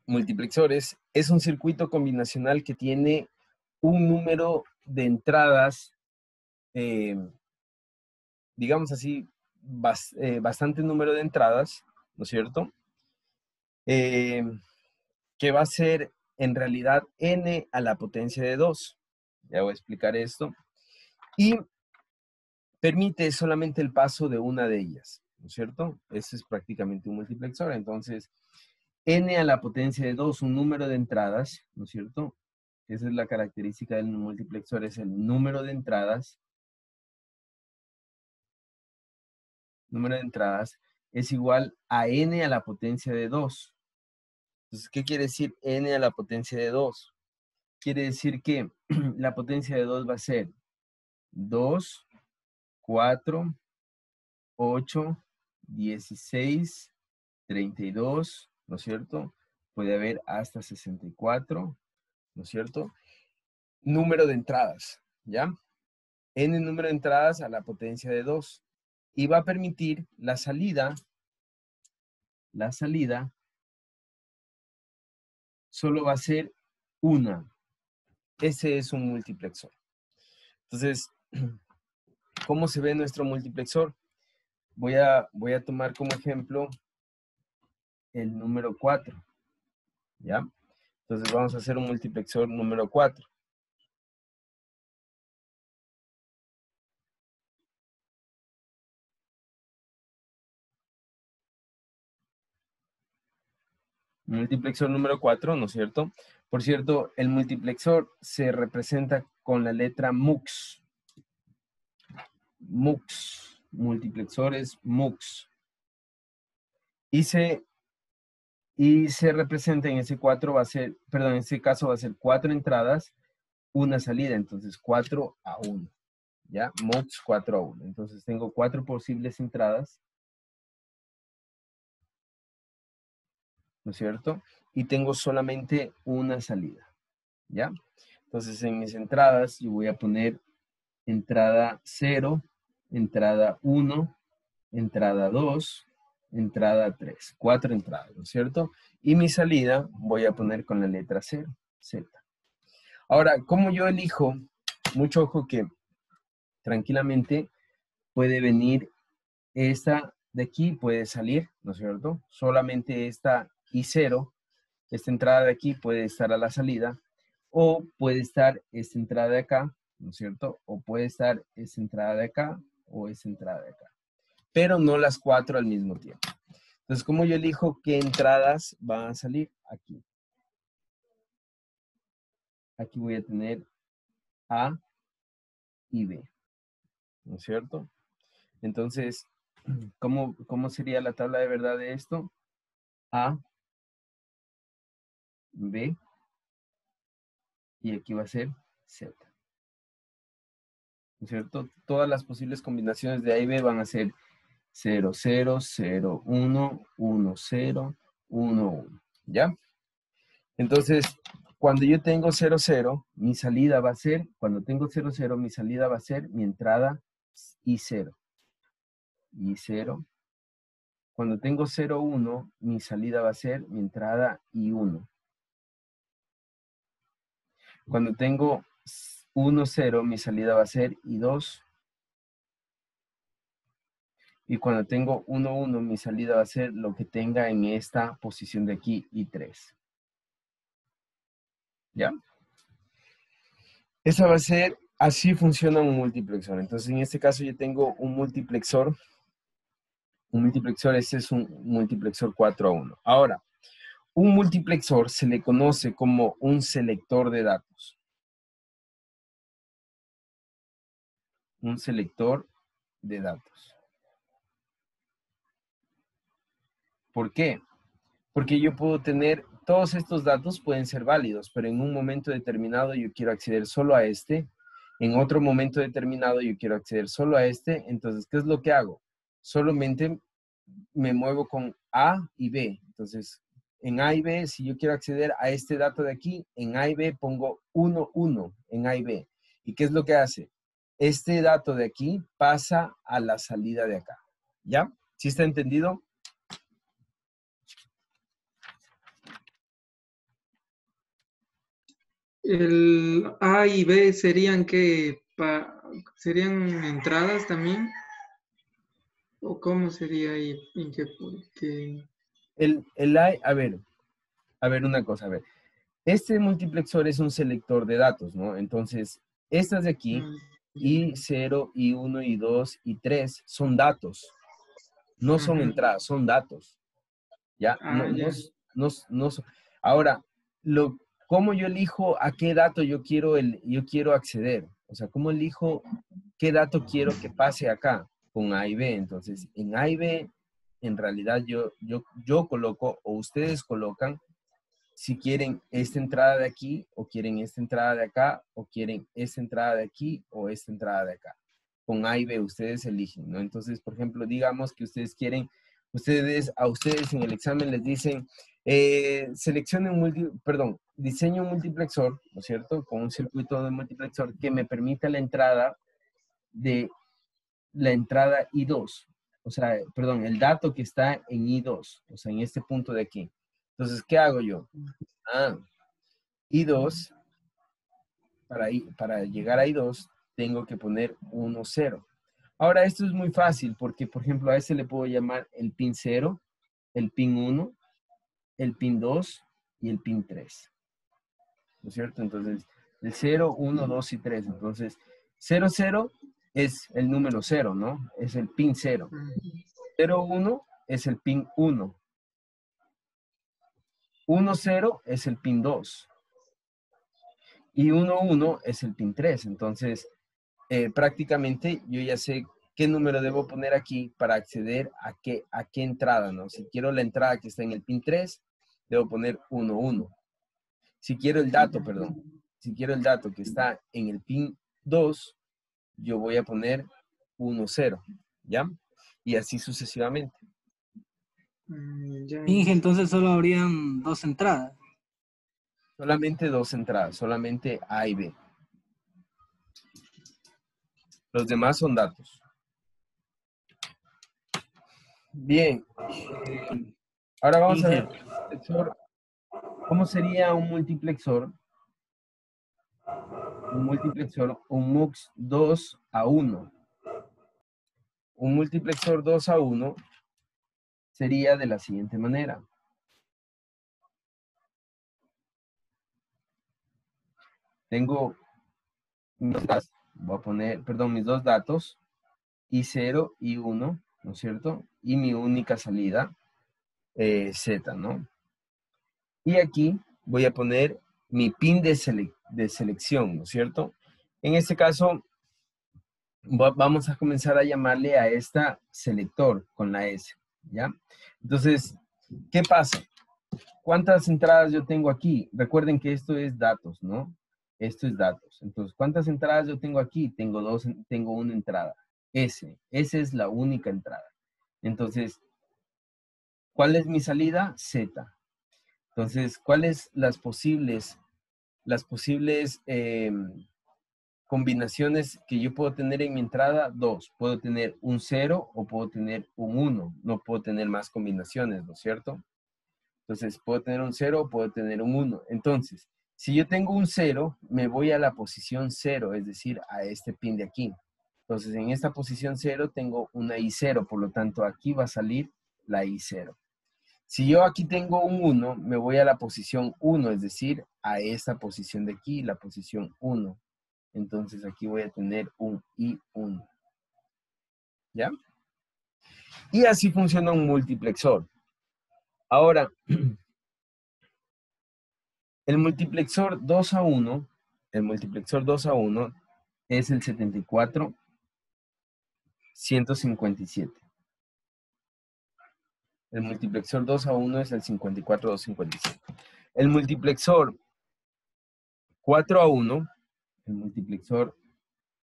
multiplexores es un circuito combinacional que tiene un número de entradas, digamos así, bastante número de entradas, ¿no es cierto? Que va a ser en realidad n a la potencia de 2. Ya voy a explicar esto. Y permite solamente el paso de una de ellas, ¿no es cierto? Ese es prácticamente un multiplexor. Entonces, n a la potencia de 2, un número de entradas, ¿no es cierto? Esa es la característica del multiplexor, es el número de entradas. Número de entradas es igual a n a la potencia de 2. Entonces, ¿qué quiere decir n a la potencia de 2? Quiere decir que la potencia de 2 va a ser 2, 4, 8, 16, 32, ¿no es cierto? Puede haber hasta 64, ¿no es cierto? Número de entradas, ¿ya? N número de entradas a la potencia de 2. Y va a permitir la salida solo va a ser una. Ese es un multiplexor. Entonces, ¿cómo se ve nuestro multiplexor? Voy a tomar como ejemplo el número 4, ¿ya? Entonces vamos a hacer un multiplexor número 4. Multiplexor número 4, ¿no es cierto? Por cierto, el multiplexor se representa con la letra MUX. MUX. Multiplexores MUX. Y se representa en ese 4 va a ser, perdón, en ese caso va a ser 4 entradas, una salida. Entonces 4 a 1. ¿Ya? MUX 4 a 1. Entonces tengo 4 posibles entradas, ¿no es cierto? Y tengo solamente una salida, ¿ya? Entonces en mis entradas yo voy a poner entrada 0, entrada 1, entrada 2, entrada 3. 4 entradas, ¿no es cierto? Y mi salida voy a poner con la letra 0, Z. Ahora, ¿cómo yo elijo? Mucho ojo que tranquilamente puede venir esta de aquí, puede salir, ¿no es cierto? Solamente esta I0, esta entrada de aquí puede estar a la salida, o puede estar esta entrada de acá, ¿no es cierto? O puede estar esta entrada de acá, o esta entrada de acá. Pero no las 4 al mismo tiempo. Entonces, ¿cómo yo elijo qué entradas van a salir? Aquí. Aquí voy a tener A y B, ¿no es cierto? Entonces, ¿cómo sería la tabla de verdad de esto? A, B, y aquí va a ser Z, ¿no es cierto? Todas las posibles combinaciones de A y B van a ser 0, 0, 0, 1, 1, 0, 1, 1, ¿ya? Entonces, cuando yo tengo 0, 0, mi salida va a ser, cuando tengo 0, 0, mi salida va a ser mi entrada I0. I0. Cuando tengo 0, 1, mi salida va a ser mi entrada I1. Cuando tengo 1, 0, mi salida va a ser I2. Y cuando tengo 1, 1, mi salida va a ser lo que tenga en esta posición de aquí, I3. ¿Ya? Esa va a ser, así funciona un multiplexor. Entonces, en este caso yo tengo un multiplexor. Un multiplexor, este es un multiplexor 4 a 1. Ahora, un multiplexor se le conoce como un selector de datos. Un selector de datos. ¿Por qué? Porque yo puedo tener, todos estos datos pueden ser válidos, pero en un momento determinado yo quiero acceder solo a este, en otro momento determinado yo quiero acceder solo a este, entonces, ¿qué es lo que hago? Solamente me muevo con A y B. Entonces, en A y B, si yo quiero acceder a este dato de aquí, en A y B pongo 1, 1 en A y B. ¿Y qué es lo que hace? Este dato de aquí pasa a la salida de acá. ¿Ya? ¿Sí está entendido? El A y B serían serían entradas también, o cómo sería ahí, en qué. A ver una cosa, a ver. Este multiplexor es un selector de datos, ¿no? Entonces, estas de aquí, Mm, y 0, y 1, y 2, y 3, son datos. No son ujú. entradas, son datos. ¿Ya? Ah, ya. No son. Ahora, ¿cómo yo elijo a qué dato yo quiero acceder? O sea, ¿cómo elijo qué dato quiero que pase acá con A y B? Entonces, en A y B, en realidad yo coloco, o ustedes colocan, si quieren esta entrada de aquí, o quieren esta entrada de acá, o quieren esta entrada de aquí, o esta entrada de acá. Con A y B ustedes eligen, ¿no? Entonces, por ejemplo, digamos que ustedes quieren, a ustedes en el examen les dicen, diseño un multiplexor, ¿no es cierto? Con un circuito de multiplexor que me permita de la entrada I2. O sea, perdón, el dato que está en I2, o sea, en este punto de aquí. Entonces, ¿qué hago yo? Ah, I2, para llegar a I2, tengo que poner 1, 0. Ahora, esto es muy fácil porque, por ejemplo, a este le puedo llamar el pin 0, el pin 1, el pin 2 y el pin 3. ¿No es cierto? Entonces, el 0, 1, 2 y 3. Entonces, 0, 0 es el número 0, ¿no? Es el pin 0. 0, 1 es el pin 1. 1, 0 es el pin 2. Y 1, 1 es el pin 3. Entonces, prácticamente yo ya sé qué número debo poner aquí para acceder a qué entrada, ¿no? Si quiero la entrada que está en el pin 3, debo poner 1, 1. Si quiero el dato, perdón, si quiero el dato que está en el pin 2, yo voy a poner 1, 0, ¿ya? Y así sucesivamente. Ya. Inge, entonces solo habrían dos entradas. Solamente dos entradas, solamente A y B. Los demás son datos. Bien. Ahora vamos a ver Inge, cómo sería un multiplexor. Un MUX 2 a 1. Un multiplexor 2 a 1 sería de la siguiente manera. Tengo voy a poner, perdón, mis dos datos, I0 y 1, ¿no es cierto? Y mi única salida, Z, ¿no? Y aquí voy a poner mi pin de selección, ¿no es cierto? En este caso, vamos a comenzar a llamarle a esta selector con la S, ¿ya? Entonces, ¿qué pasa? ¿Cuántas entradas yo tengo aquí? Recuerden que esto es datos, ¿no? Esto es datos. Entonces, ¿cuántas entradas yo tengo aquí? Tengo una entrada. S es la única entrada. Entonces, ¿cuál es mi salida? Z. Entonces, ¿cuáles las posibles combinaciones que yo puedo tener en mi entrada? Dos. Puedo tener un 0 o puedo tener un 1. No puedo tener más combinaciones, ¿no es cierto? Entonces, puedo tener un 0 o puedo tener un 1. Entonces, si yo tengo un 0, me voy a la posición 0, es decir, a este pin de aquí. Entonces, en esta posición 0 tengo una I0, por lo tanto, aquí va a salir la I0. Si yo aquí tengo un 1, me voy a la posición 1, es decir, a esta posición de aquí, la posición 1. Entonces, aquí voy a tener un I1. ¿Ya? Y así funciona un multiplexor. Ahora, el multiplexor 2 a 1, el multiplexor 2 a 1 es el 74157. El multiplexor 2 a 1 es el 54257. El multiplexor 4 a 1, el multiplexor,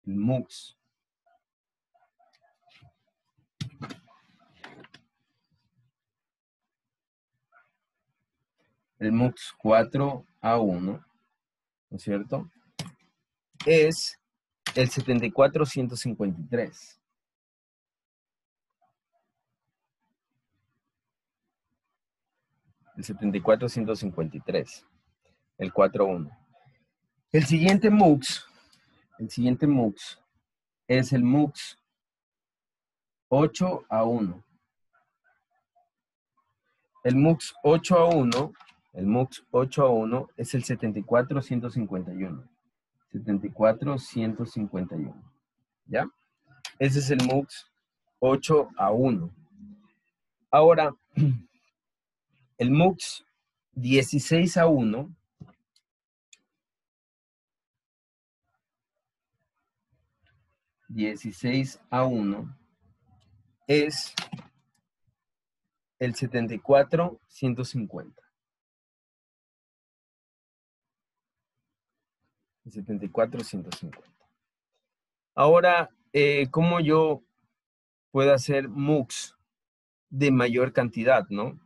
el MUX, el MUX 4 a 1, ¿no es cierto? Es el 74153. El 74153. El 4 a 1. El siguiente MUX es el MUX 8A1. El MUX 8A1, es el 74151. 74151. ¿Ya? Ese es el MUX 8A1. Ahora, el MUX 16A1 es el 74150. El 74150. Ahora, ¿cómo yo puedo hacer MUX de mayor cantidad, no?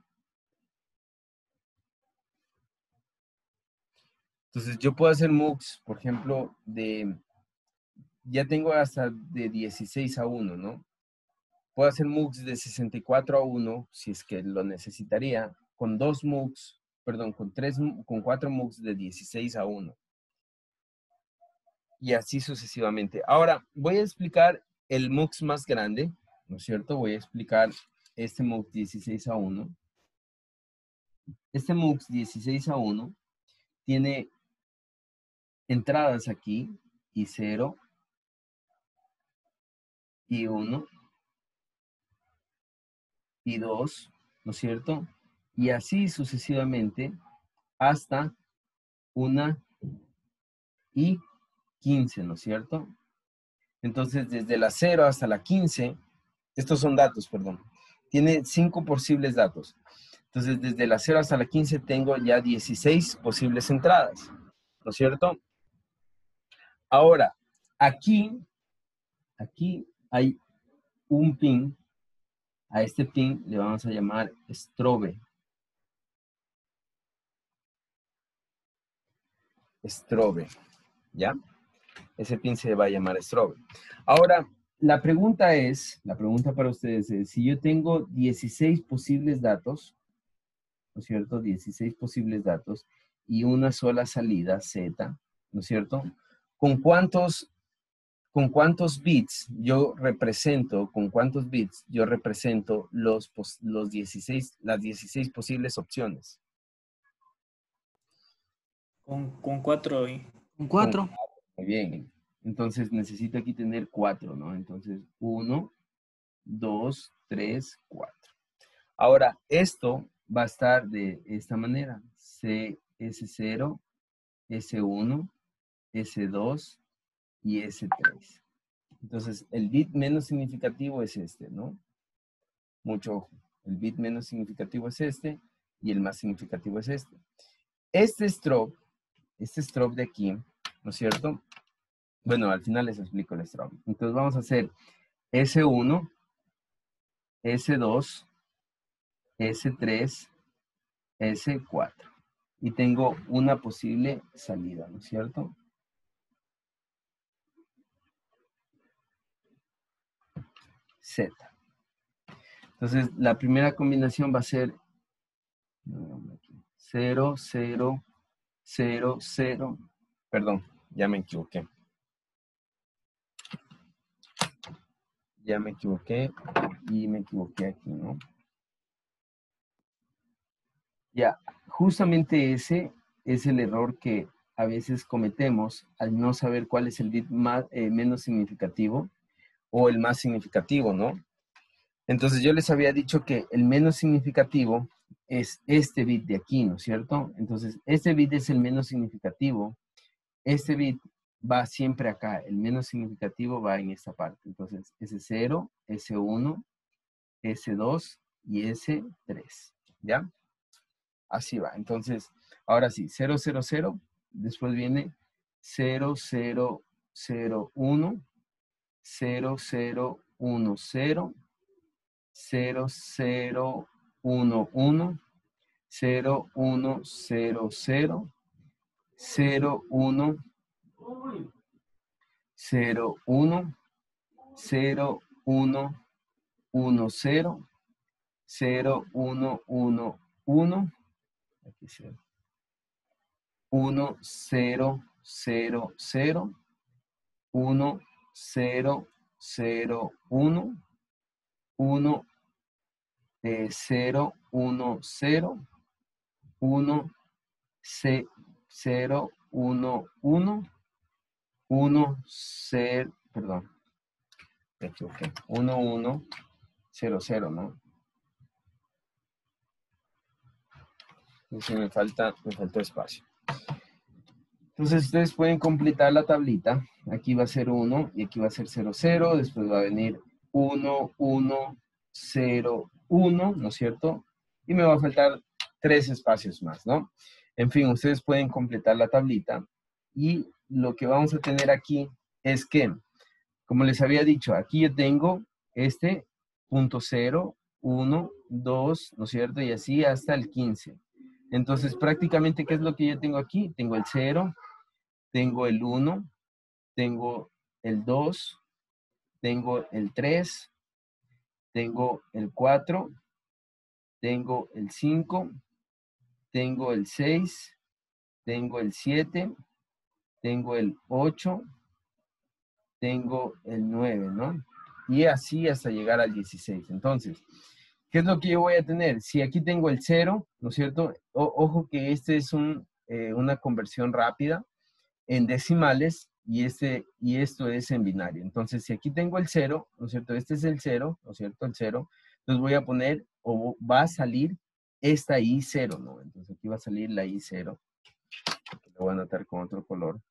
Entonces, yo puedo hacer MUX, por ejemplo, ya tengo hasta de 16A1, ¿no? Puedo hacer MUX de 64A1, si es que lo necesitaría, con con 4 MUX de 16A1. Y así sucesivamente. Ahora, voy a explicar el MUX más grande, ¿no es cierto? Voy a explicar este MUX 16A1. Este MUX 16A1 tiene entradas aquí, y 0, y 1, y 2, ¿no es cierto? Y así sucesivamente hasta 1 y 15, ¿no es cierto? Entonces, desde la 0 hasta la 15, estos son datos, perdón. Tiene 5 posibles datos. Entonces, desde la 0 hasta la 15 tengo ya 16 posibles entradas, ¿no es cierto? Ahora, aquí hay un pin. A este pin le vamos a llamar strobe. Strobe, ¿ya? Ese pin se va a llamar strobe. Ahora, la pregunta para ustedes es, si yo tengo 16 posibles datos, ¿no es cierto? 16 posibles datos y una sola salida, Z, ¿no es cierto? ¿Con cuántos bits yo represento, las 16 posibles opciones? Con 4 y... Con Con 4. Muy bien. Entonces necesito aquí tener 4, ¿no? Entonces 1, 2, 3, 4. Ahora, esto va a estar de esta manera. S0, S1, S2 y S3. Entonces, el bit menos significativo es este, ¿no? Mucho ojo. El bit menos significativo es este y el más significativo es este. Este strobe de aquí, ¿no es cierto? Bueno, al final les explico el strobe. Entonces vamos a hacer S1, S2, S3, S4. Y tengo una posible salida, ¿no es cierto? Z. Entonces, la primera combinación va a ser 0, 0, 0, 0. Perdón, ya me equivoqué. Ya me equivoqué y me equivoqué aquí, ¿no? Ya, justamente ese es el error que a veces cometemos al no saber cuál es el bit menos significativo o el más significativo, ¿no? Entonces yo les había dicho que el menos significativo es este bit de aquí, ¿no es cierto? Entonces este bit es el menos significativo. Este bit va siempre acá. El menos significativo va en esta parte. Entonces S0, S1, S2 y S3. ¿Ya? Así va. Entonces, ahora sí, 0, 0, 0. Después viene 0, 0, 0, 1, 0, 0, 1, 0, 0, 0, 1, 1, 0, 1, 0, 0, 0, 1, 0, 1, 0, 1, 1, 0, 0, 1, 1, 1, aquí 0, 1, 0, 0, 0, 1, 0, 0, 1, 1, 0, 1, 0, 1, 0, 1, 1, 1, 0, perdón, me equivoqué, 1, 1, 0, 0, ¿no? Entonces me faltó espacio. Entonces ustedes pueden completar la tablita. Aquí va a ser 1 y aquí va a ser 0, 0. Después va a venir 1, 1, 0, 1, ¿no es cierto? Y me va a faltar 3 espacios más, ¿no? En fin, ustedes pueden completar la tablita. Y lo que vamos a tener aquí es que, como les había dicho, aquí yo tengo este punto 0, 1, 2, ¿no es cierto? Y así hasta el 15. Entonces, prácticamente, ¿qué es lo que yo tengo aquí? Tengo el 0, tengo el 1, tengo el 2, tengo el 3, tengo el 4, tengo el 5, tengo el 6, tengo el 7, tengo el 8, tengo el 9, ¿no? Y así hasta llegar al 16. Entonces, ¿qué es lo que yo voy a tener? Si aquí tengo el 0, ¿no es cierto? Ojo que este es una conversión rápida en decimales y esto es en binario. Entonces, si aquí tengo el 0, ¿no es cierto? Este es el 0, ¿no es cierto? El 0. Entonces voy a poner, o va a salir esta I0, ¿no? Entonces aquí va a salir la I0. Lo voy a anotar con otro color.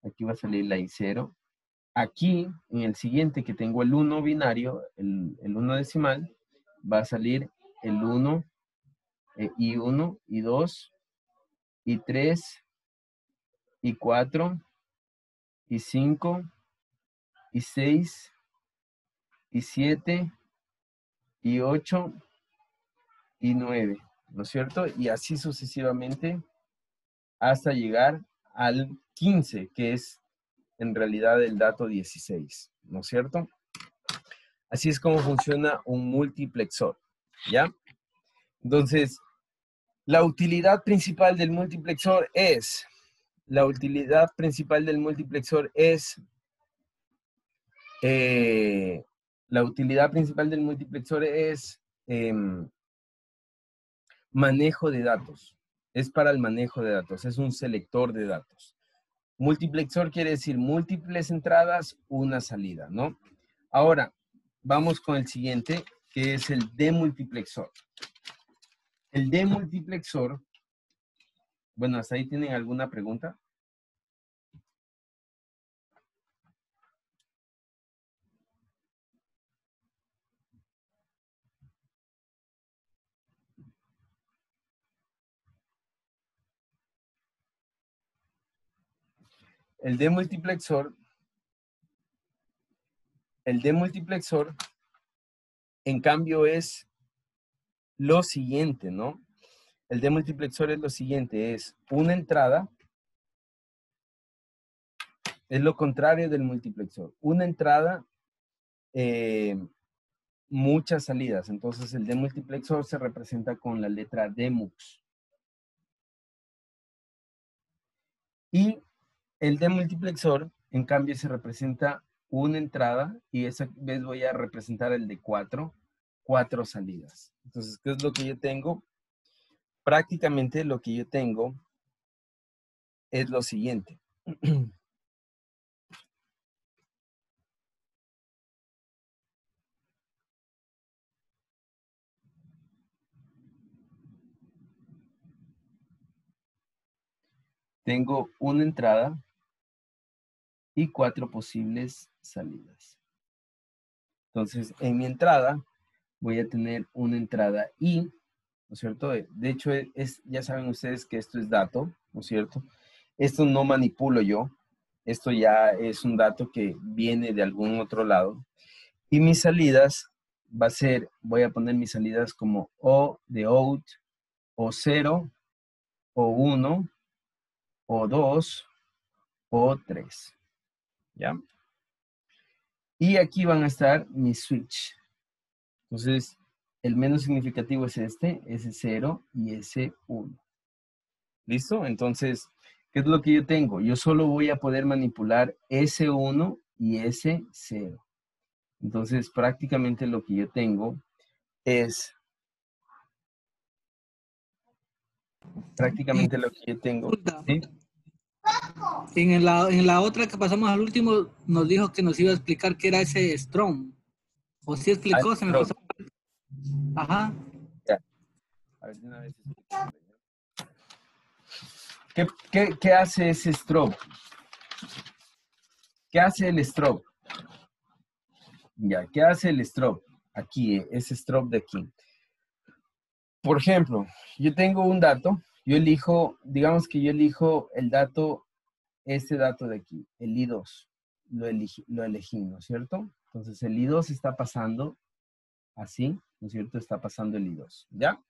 Aquí va a salir la I0. Aquí, en el siguiente que tengo el 1 binario, el 1 decimal, va a salir el 1, I1, I2, I3, I4, I5, I6, I7, I8, I9, ¿no es cierto? Y así sucesivamente hasta llegar al 15, que es en realidad el dato 16, ¿no es cierto? Así es como funciona un multiplexor, ¿ya? Entonces, la utilidad principal del multiplexor es, la utilidad principal del multiplexor es, manejo de datos. Es para el manejo de datos, es un selector de datos. Multiplexor quiere decir múltiples entradas, una salida, ¿no? Ahora, vamos con el siguiente, que es el demultiplexor. El demultiplexor, bueno, ¿hasta ahí tienen alguna pregunta? El demultiplexor, en cambio, es lo siguiente, ¿no? El demultiplexor es lo siguiente, es una entrada, es lo contrario del multiplexor. Una entrada, muchas salidas. Entonces, el demultiplexor se representa con la letra demux. Y el demultiplexor, en cambio, se representa una entrada y esa vez voy a representar el de cuatro salidas. Entonces, ¿qué es lo que yo tengo? Prácticamente lo que yo tengo es lo siguiente. Tengo una entrada y 4 posibles salidas. Entonces, en mi entrada voy a tener una entrada I, ¿no es cierto? De hecho, ya saben ustedes que esto es dato, ¿no es cierto? Esto no manipulo yo. Esto ya es un dato que viene de algún otro lado. Y mis salidas va a ser, voy a poner mis salidas como O de out, o 0, o 1, o 2, o 3. ¿Ya? Y aquí van a estar mis switch. Entonces, el menos significativo es este, ese 0 y ese 1. ¿Listo? Entonces, ¿Qué es lo que yo tengo? Yo solo voy a poder manipular S1 y S0. Entonces, prácticamente lo que yo tengo es... Prácticamente lo que yo tengo... ¿sí? En la otra que pasamos al último, nos dijo que nos iba a explicar qué era ese Strong. O sí explicó, se me pasó. Ajá. Ya. A ver, de una vez explico. ¿Qué hace ese strobe? ¿Qué hace el strobe? Ya, ¿qué hace el strobe? Aquí, ese strobe de aquí. Por ejemplo, yo tengo un dato, yo elijo, digamos que yo elijo el dato, este dato de aquí, el I2. Lo elegí, ¿no es cierto? Entonces el I2 está pasando así, ¿no es cierto? Está pasando el I2, ¿ya?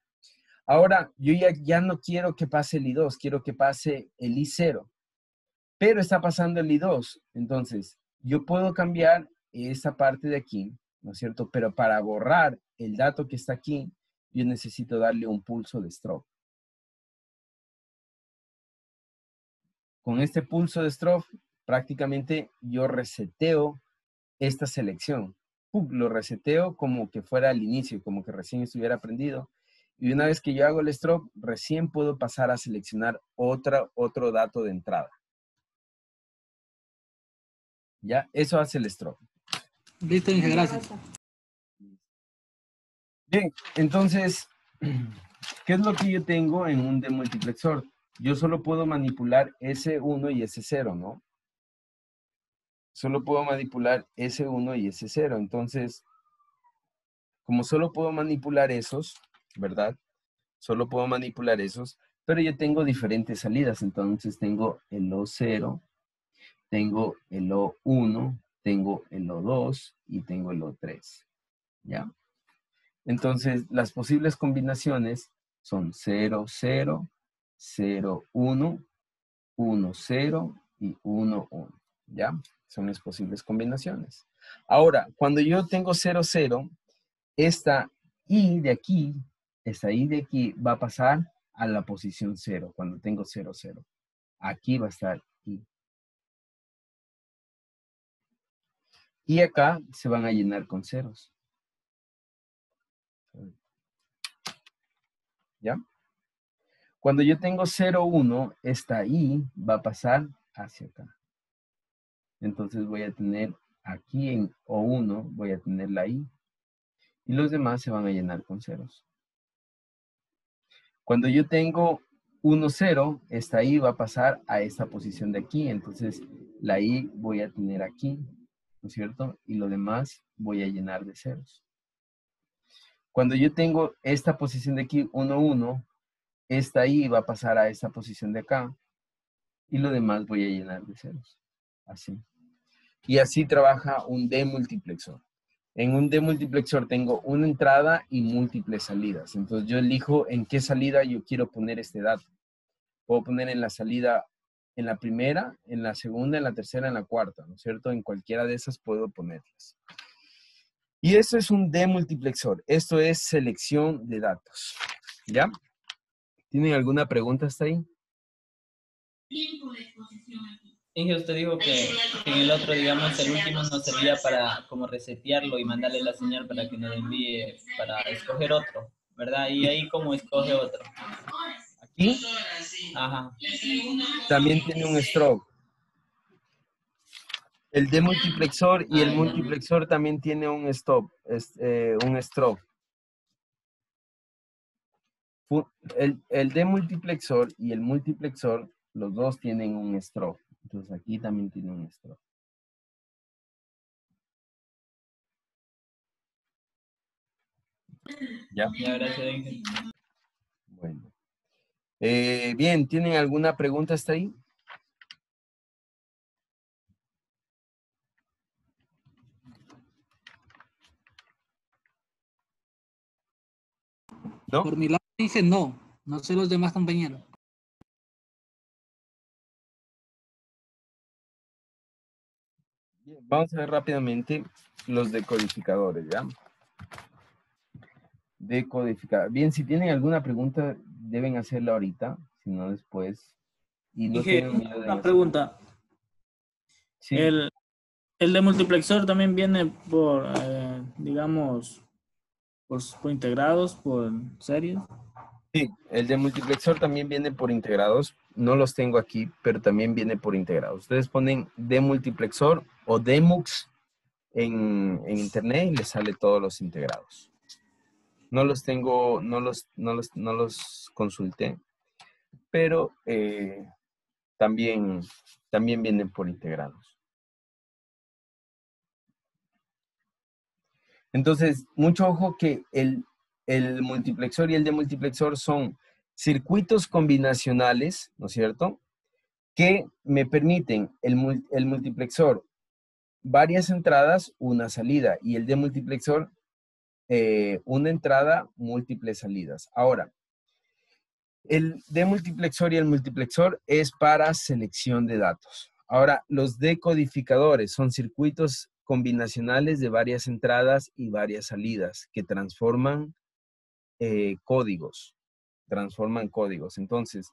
Ahora, yo ya no quiero que pase el I2, quiero que pase el I0. Pero está pasando el I2. Entonces, yo puedo cambiar esta parte de aquí, ¿no es cierto? Pero para borrar el dato que está aquí, yo necesito darle un pulso de strobe. Con este pulso de strobe, prácticamente yo reseteo esta selección. ¡Pum! Lo reseteo como que fuera al inicio, como que recién estuviera prendido. Y una vez que yo hago el strobe, recién puedo pasar a seleccionar otro dato de entrada. ¿Ya? Eso hace el strobe. Listo, Inge, gracias. Bien, entonces, ¿qué es lo que yo tengo en un demultiplexor? Yo solo puedo manipular S1 y S0, ¿no? Solo puedo manipular S1 y S0. Entonces, como solo puedo manipular esos, ¿verdad? Solo puedo manipular esos, pero yo tengo diferentes salidas. Entonces, tengo el O0, tengo el O1, tengo el O2 y tengo el O3, ¿ya? Entonces, las posibles combinaciones son 0, 0, 0, 1, 1, 0 y 1, 1. ¿Ya? Son las posibles combinaciones. Ahora, cuando yo tengo 0, 0, esta I de aquí va a pasar a la posición 0 cuando tengo 0, 0. Aquí va a estar I. Y acá se van a llenar con ceros. ¿Ya? Cuando yo tengo 0, 1, esta I va a pasar hacia acá. Entonces voy a tener aquí en O1, voy a tener la I. Y los demás se van a llenar con ceros. Cuando yo tengo 1, 0, esta I va a pasar a esta posición de aquí. Entonces la I voy a tener aquí, ¿no es cierto? Y lo demás voy a llenar de ceros. Cuando yo tengo esta posición de aquí, 1, 1, esta I va a pasar a esta posición de acá. Y lo demás voy a llenar de ceros. Así. Y así trabaja un demultiplexor. En un demultiplexor tengo una entrada y múltiples salidas. Entonces yo elijo en qué salida yo quiero poner este dato. Puedo poner en la salida, en la primera, en la segunda, en la tercera, en la cuarta, ¿no es cierto? En cualquiera de esas puedo ponerlas. Y eso es un demultiplexor. Esto es selección de datos. ¿Ya? ¿Tienen alguna pregunta hasta ahí? Inge, usted dijo que en el otro, digamos, el último nos servía para como resetearlo y mandarle la señal para que nos envíe, para escoger otro, ¿verdad? Y ahí como escoge otro. Aquí Ajá. también tiene un strobe. El demultiplexor y el multiplexor también tiene un stop, un strobe. El demultiplexor y el multiplexor, los dos tienen un strobe. Entonces aquí también tiene un strobe. ¿Ya? Ya, gracias, Inge. Bueno. Bien, ¿tienen alguna pregunta hasta ahí? ¿No? Por mi lado dije no. No sé los demás compañeros. Bien, vamos a ver rápidamente los decodificadores, ¿ya? Decodificador. Bien, si tienen alguna pregunta, deben hacerla ahorita, si no después y no Dije, tengan miedo de una hacer. pregunta. Sí, El de multiplexor también viene por, digamos, por integrados, por series. sí, el de multiplexor también viene por integrados. No los tengo aquí, pero también viene por integrados. Ustedes ponen de multiplexor o demux en internet y les sale todos los integrados. No los tengo, no los consulté, pero también vienen por integrados. Entonces, mucho ojo que el multiplexor y el demultiplexor son circuitos combinacionales, ¿no es cierto? Que me permiten el multiplexor varias entradas, una salida, y el demultiplexor una entrada, múltiples salidas. Ahora, el demultiplexor y el multiplexor es para selección de datos. Ahora, los decodificadores son circuitos combinacionales de varias entradas y varias salidas que transforman códigos. Entonces,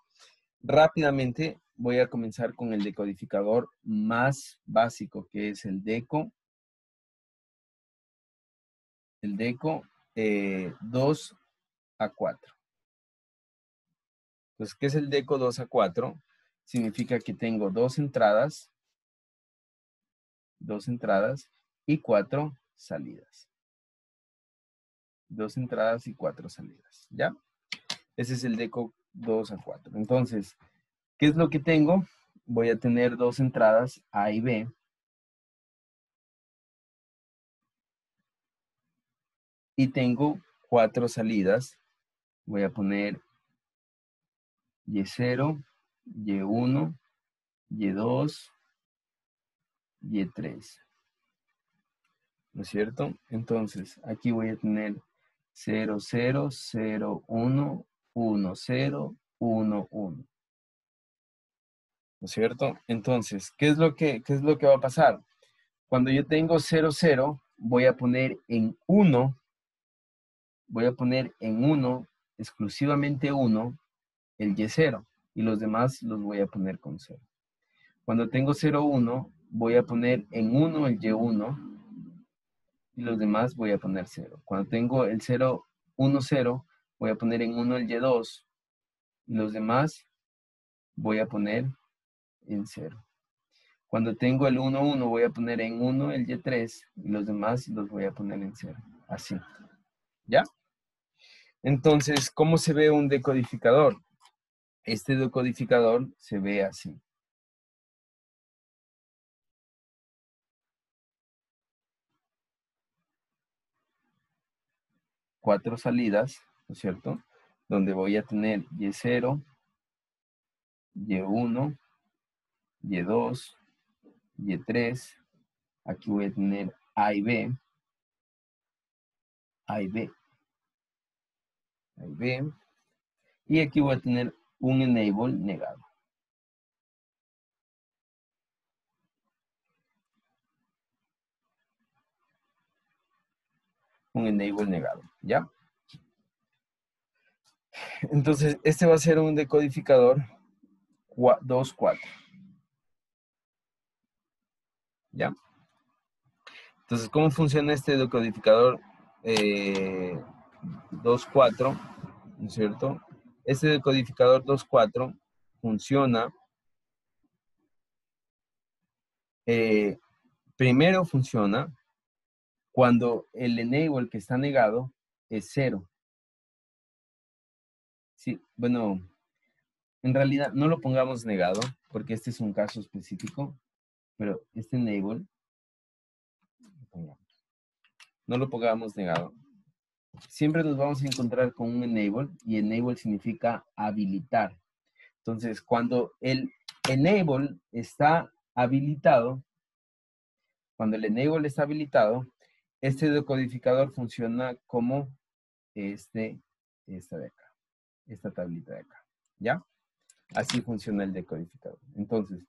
rápidamente voy a comenzar con el decodificador más básico, que es el DECO. El DECO 2 a 4. Entonces, ¿qué es el DECO 2 a 4? Significa que tengo dos entradas y 4 salidas. 2 entradas y 4 salidas, ¿ya? Ese es el DECO 2 a 4. Entonces, ¿qué es lo que tengo? Voy a tener dos entradas A y B. Y tengo 4 salidas. Voy a poner Y0, Y1, Y2, Y3. ¿No es cierto? Entonces, aquí voy a tener 0, 0, 0, 1, 1, 0, 1, 1. ¿No es cierto? Entonces, ¿qué es lo que va a pasar? Cuando yo tengo 0, 0, voy a poner en 1, exclusivamente 1, el Y0. Y los demás los voy a poner con 0. Cuando tengo 0, 1, voy a poner en 1 el Y1 y los demás voy a poner 0. Cuando tengo el 0, 1, 0, voy a poner en 1 el Y2 y los demás voy a poner en 0. Cuando tengo el 1, 1, voy a poner en 1 el Y3 y los demás los voy a poner en 0. Así. ¿Ya? Entonces, ¿cómo se ve un decodificador? Este decodificador se ve así. 4 salidas, ¿no es cierto? Donde voy a tener Y0, Y1, Y2, Y3. Aquí voy a tener A y B, A y B, A y B. Y aquí voy a tener un enable negado. Un enable negado, ¿ya? Entonces, este va a ser un decodificador 2.4. ¿Ya? Entonces, ¿cómo funciona este decodificador 2.4? ¿No es cierto? Este decodificador 2.4 funciona, primero funciona cuando el enable que está negado es 0. Sí, bueno, en realidad no lo pongamos negado, porque este es un caso específico, pero este enable, no lo pongamos negado. Siempre nos vamos a encontrar con un enable, y enable significa habilitar. Entonces, cuando el enable está habilitado, este decodificador funciona como esta de acá, esta tablita de acá, ¿ya? Así funciona el decodificador. Entonces,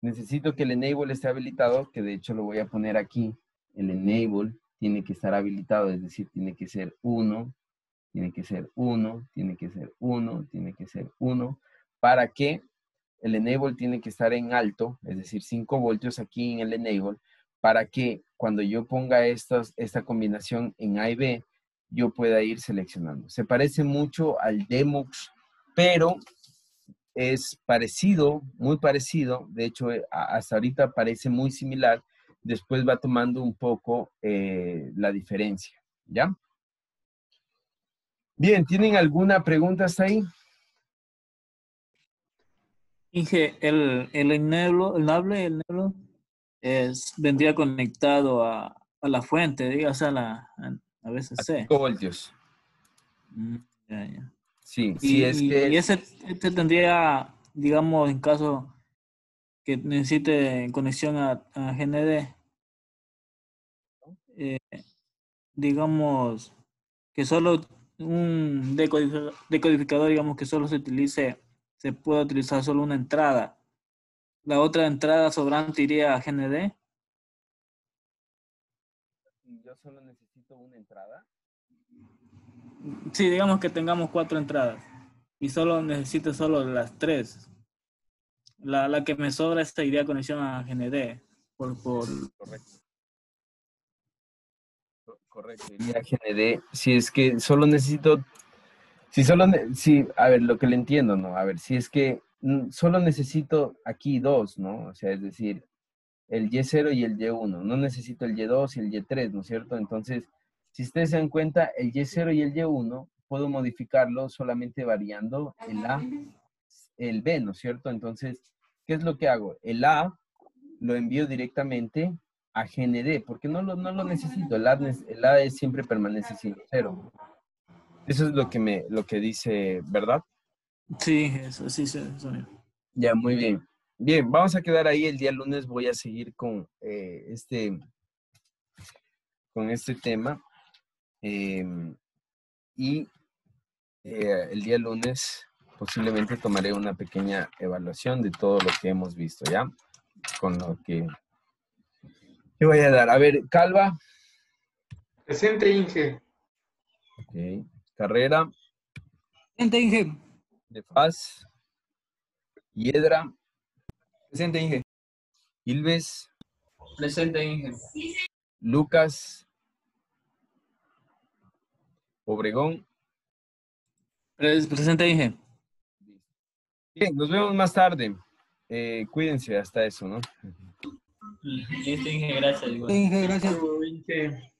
necesito que el enable esté habilitado, que de hecho lo voy a poner aquí. El enable tiene que estar habilitado, es decir, tiene que ser 1, tiene que ser 1, tiene que ser 1, tiene que ser 1. ¿Para qué? el enable tiene que estar en alto, es decir, 5 voltios aquí en el enable, para que cuando yo ponga esta combinación en A y B, yo pueda ir seleccionando. Se parece mucho al Demux, pero es parecido, muy parecido. De hecho, hasta ahorita parece muy similar. Después va tomando un poco la diferencia, ¿ya? Bien, ¿tienen alguna pregunta hasta ahí? Inge, el enable vendría conectado a la fuente, digas a veces A C. 5 voltios. Ya, ya. Sí, sí es que... Y ese tendría, digamos, en caso que necesite conexión a GND, digamos, que solo un decodificador, digamos, que solo se puede utilizar solo una entrada. La otra entrada sobrante iría a GND. Yo solo necesito una entrada. Sí, digamos que tengamos 4 entradas y solo necesito solo las 3. La que me sobra esta iría conexión a GND. Correcto. Correcto, iría a GND. Si es que solo necesito... a ver, lo que le entiendo, ¿no? A ver, si es que solo necesito aquí 2, ¿no? O sea, es decir, el Y0 y el Y1. No necesito el Y2 y el Y3, ¿no es cierto? Entonces, si ustedes se dan cuenta, el Y0 y el Y1 puedo modificarlo solamente variando el A, el B, ¿no es cierto? Entonces, ¿qué es lo que hago? El A lo envío directamente a GND, porque no lo necesito. El A siempre permanece siendo 0. Eso es lo que dice, ¿verdad? Sí, eso sí, eso mismo. Ya, muy bien. Bien, vamos a quedar ahí. El día lunes voy a seguir con este tema. Y el día lunes posiblemente tomaré una pequeña evaluación de todo lo que hemos visto, ¿ya? Con lo que voy a dar. A ver, Calva. Presente, Inge. Ok. Carrera. Presente, Inge. De Paz. Hiedra. Presente, Inge. Ilves. Presente, Inge. Lucas. Obregón. Presente, Inge. Bien, nos vemos más tarde. Cuídense hasta eso, ¿no? Listo, Inge, gracias. Igual. Inge, gracias. Inge.